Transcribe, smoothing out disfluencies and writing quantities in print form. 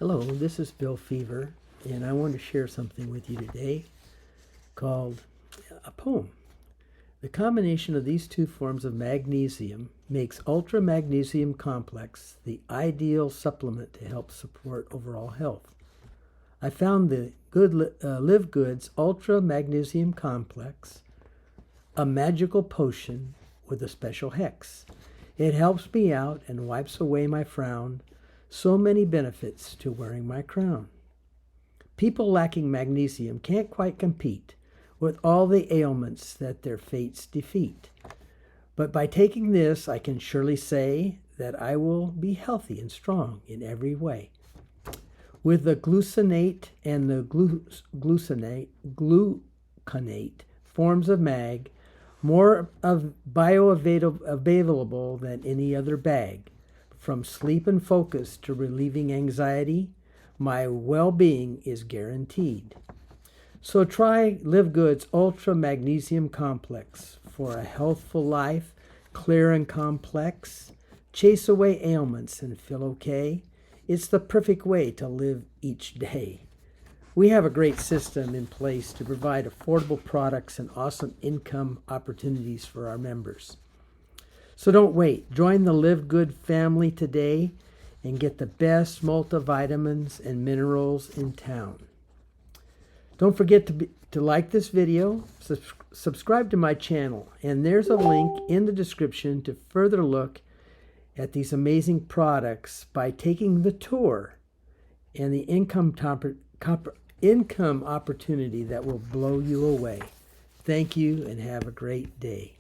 Hello, this is BillFeaver, and I want to share something with you today called a poem. The combination of these two forms of magnesium makes Ultra Magnesium Complex the ideal supplement to help support overall health. I found the LiveGood's Ultra Magnesium Complex a magical potion with a special hex. It helps me out and wipes away my frown. So many benefits to wearing my crown. People lacking magnesium can't quite compete with all the ailments that their fates defeat. But by taking this, I can surely say that I will be healthy and strong in every way. With the gluconate and the gluconate forms of mag, more of bioavailable than any other bag. From sleep and focus to relieving anxiety, my well-being is guaranteed. So try LiveGood's Ultra Magnesium Complex for a healthful life, clear and complex. Chase away ailments and feel okay. It's the perfect way to live each day. We have a great system in place to provide affordable products and awesome income opportunities for our members. So don't wait. Join the LiveGood family today and get the best multivitamins and minerals in town. Don't forget to like this video, subscribe to my channel, and there's a link in the description to further look at these amazing products by taking the tour and the income opportunity that will blow you away. Thank you and have a great day.